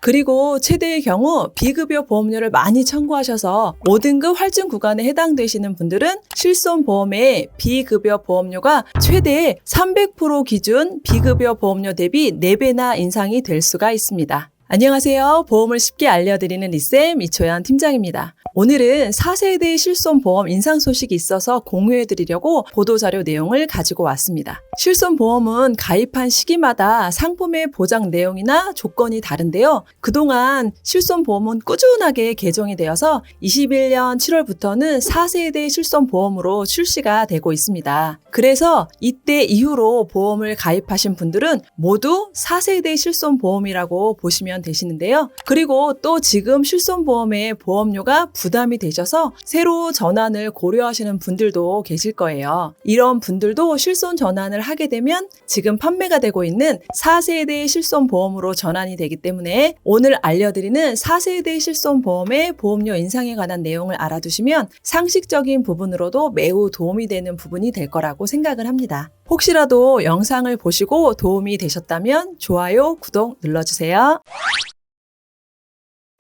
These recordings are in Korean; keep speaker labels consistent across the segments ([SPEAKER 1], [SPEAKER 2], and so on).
[SPEAKER 1] 그리고 최대의 경우 비급여 보험료를 많이 청구하셔서 5등급 할증 구간에 해당되시는 분들은 실손보험의 비급여 보험료가 최대 300% 기준 비급여 보험료 대비 4배나 인상이 될 수가 있습니다. 안녕하세요. 보험을 쉽게 알려드리는 리쌤 이초연 팀장입니다. 오늘은 4세대 실손보험 인상 소식이 있어서 공유해드리려고 보도자료 내용을 가지고 왔습니다. 실손보험은 가입한 시기마다 상품의 보장 내용이나 조건이 다른데요. 그동안 실손보험은 꾸준하게 개정이 되어서 21년 7월부터는 4세대 실손보험으로 출시가 되고 있습니다. 그래서 이때 이후로 보험을 가입하신 분들은 모두 4세대 실손보험이라고 보시면 되시는데요. 그리고 또 지금 실손보험의 보험료가 부담이 되셔서 새로 전환을 고려하시는 분들도 계실 거예요. 이런 분들도 실손 전환을 하게 되면 지금 판매가 되고 있는 4세대 실손보험으로 전환이 되기 때문에 오늘 알려드리는 4세대 실손보험의 보험료 인상에 관한 내용을 알아두시면 상식적인 부분으로도 매우 도움이 되는 부분이 될 거라고 생각을 합니다. 혹시라도 영상을 보시고 도움이 되셨다면 좋아요, 구독 눌러주세요.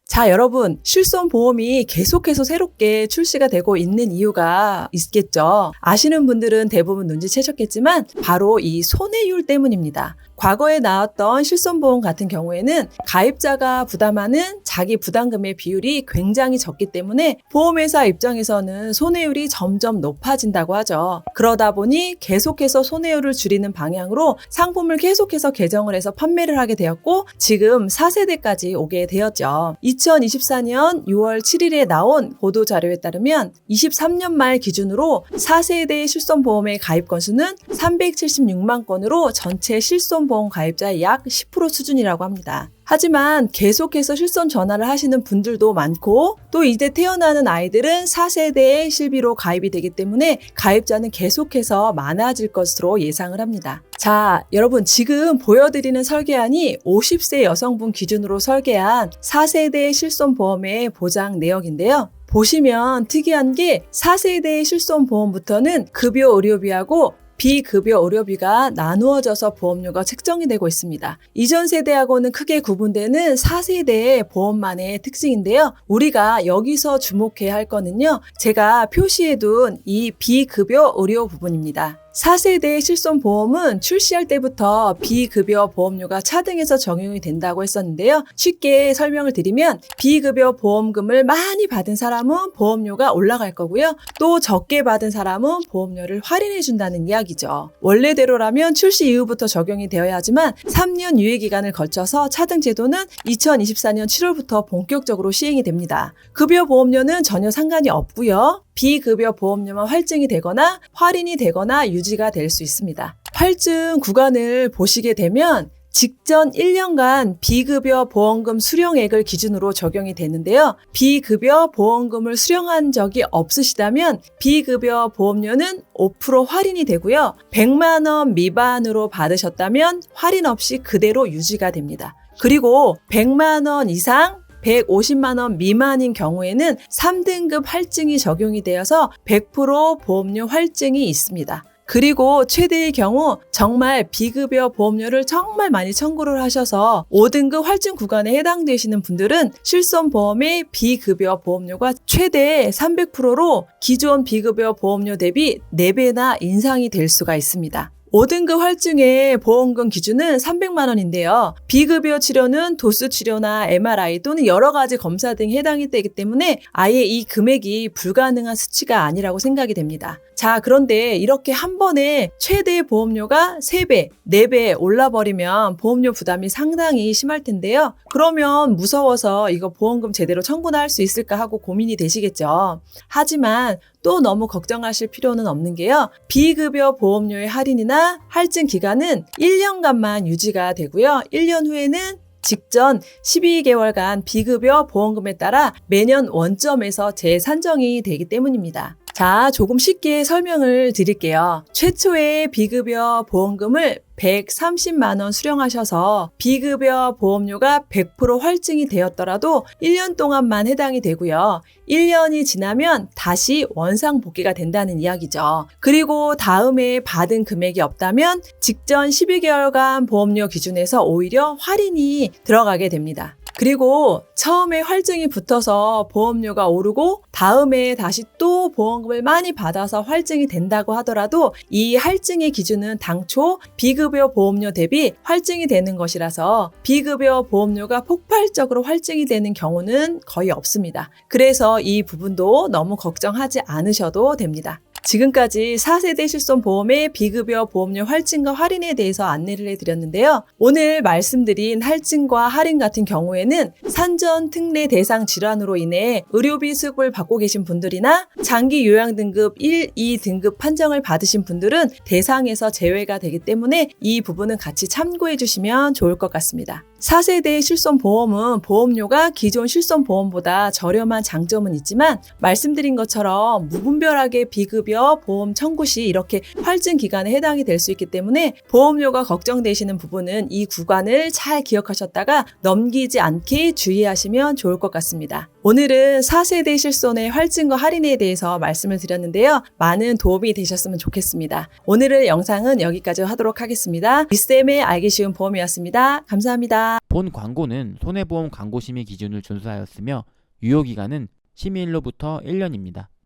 [SPEAKER 1] 자, 여러분, 실손보험이 계속해서 새롭게 출시가 되고 있는 이유가 있겠죠. 아시는 분들은 대부분 눈치채셨겠지만 바로 이 손해율 때문입니다. 과거에 나왔던 실손보험 같은 경우에는 가입자가 부담하는 자기 부담금의 비율이 굉장히 적기 때문에 보험회사 입장에서는 손해율이 점점 높아진다고 하죠. 그러다 보니 계속해서 손해율을 줄이는 방향으로 상품을 계속해서 개정을 해서 판매를 하게 되었고 지금 4세대까지 오게 되었죠. 2024년 6월 7일에 나온 보도자료에 따르면 23년 말 기준으로 4세대 실손보험의 가입 건수는 376만 건으로 전체 실손보험 가입자의 약 10% 수준이라고 합니다. 하지만 계속해서 실손 전환을 하시는 분들도 많고 또 이제 태어나는 아이들은 4세대의 실비로 가입이 되기 때문에 가입자는 계속해서 많아질 것으로 예상을 합니다. 자, 여러분 지금 보여드리는 설계안이 50세 여성분 기준으로 설계한 4세대 실손보험의 보장 내역인데요. 보시면 특이한 게 4세대 실손보험부터는 급여 의료비하고 비급여 의료비가 나누어져서 보험료가 책정이 되고 있습니다. 이전 세대하고는 크게 구분되는 4세대의 보험만의 특징인데요. 우리가 여기서 주목해야 할 거는요. 제가 표시해둔 이 비급여 의료 부분입니다. 4세대 실손보험은 출시할 때부터 비급여 보험료가 차등해서 적용이 된다고 했었는데요. 쉽게 설명을 드리면 비급여 보험금을 많이 받은 사람은 보험료가 올라갈 거고요. 또 적게 받은 사람은 보험료를 할인해 준다는 이야기죠. 원래대로라면 출시 이후부터 적용이 되어야 하지만 3년 유예기간을 거쳐서 차등 제도는 2024년 7월부터 본격적으로 시행이 됩니다. 급여 보험료는 전혀 상관이 없고요. 비급여 보험료만 할증이 되거나 할인이 되거나 유지가 될 수 있습니다. 할증 구간을 보시게 되면 직전 1년간 비급여 보험금 수령액을 기준으로 적용이 되는데요. 비급여 보험금을 수령한 적이 없으시다면 비급여 보험료는 5% 할인이 되고요. 100만 원 미만으로 받으셨다면 할인 없이 그대로 유지가 됩니다. 그리고 100만 원 이상 150만 원 미만인 경우에는 3등급 할증이 적용이 되어서 100% 보험료 할증이 있습니다. 그리고 최대의 경우 정말 비급여 보험료를 정말 많이 청구를 하셔서 5등급 할증 구간에 해당되시는 분들은 실손보험의 비급여 보험료가 최대 300%로 기존 비급여 보험료 대비 4배나 인상이 될 수가 있습니다. 5등급 할증의 보험금 기준은 300만 원인데요. 비급여 치료는 도수 치료나 MRI 또는 여러 가지 검사 등이 해당이 되기 때문에 아예 이 금액이 불가능한 수치가 아니라고 생각이 됩니다. 자, 그런데 이렇게 한 번에 최대 보험료가 3배, 4배 올라버리면 보험료 부담이 상당히 심할 텐데요. 그러면 무서워서 이거 보험금 제대로 청구나 할 수 있을까 하고 고민이 되시겠죠. 하지만 또 너무 걱정하실 필요는 없는 게요. 비급여 보험료의 할인이나 할증 기간은 1년간만 유지가 되고요. 1년 후에는 직전 12개월간 비급여 보험금에 따라 매년 원점에서 재산정이 되기 때문입니다. 자, 조금 쉽게 설명을 드릴게요. 최초의 비급여 보험금을 130만 원 수령하셔서 비급여 보험료가 100% 할증이 되었더라도 1년 동안만 해당이 되고요. 1년이 지나면 다시 원상복귀가 된다는 이야기죠. 그리고 다음에 받은 금액이 없다면 직전 12개월간 보험료 기준에서 오히려 할인이 들어가게 됩니다. 그리고 처음에 할증이 붙어서 보험료가 오르고 다음에 다시 또 보험금을 많이 받아서 할증이 된다고 하더라도 이 할증의 기준은 당초 비급여 보험료 대비 할증이 되는 것이라서 비급여 보험료가 폭발적으로 할증이 되는 경우는 거의 없습니다. 그래서 이 부분도 너무 걱정하지 않으셔도 됩니다. 지금까지 4세대 실손보험의 비급여 보험료 할증과 할인에 대해서 안내를 해드렸는데요. 오늘 말씀드린 할증과 할인 같은 경우에는 산전 특례 대상 질환으로 인해 의료비 수급을 받고 계신 분들이나 장기 요양 등급 1, 2등급 판정을 받으신 분들은 대상에서 제외가 되기 때문에 이 부분은 같이 참고해 주시면 좋을 것 같습니다. 4세대 실손보험은 보험료가 기존 실손보험보다 저렴한 장점은 있지만 말씀드린 것처럼 무분별하게 비급여 보험 청구 시 이렇게 할증 기간에 해당이 될 수 있기 때문에 보험료가 걱정되시는 부분은 이 구간을 잘 기억하셨다가 넘기지 않게 주의하시면 좋을 것 같습니다. 오늘은 4세대 실손의 할증과 할인에 대해서 말씀을 드렸는데요. 많은 도움이 되셨으면 좋겠습니다. 오늘의 영상은 여기까지 하도록 하겠습니다. 리쌤의 알기 쉬운 보험이었습니다. 감사합니다.
[SPEAKER 2] 본 광고는 손해보험 광고심의 기준을 준수하였으며 유효기간은 심의일로부터 1년입니다.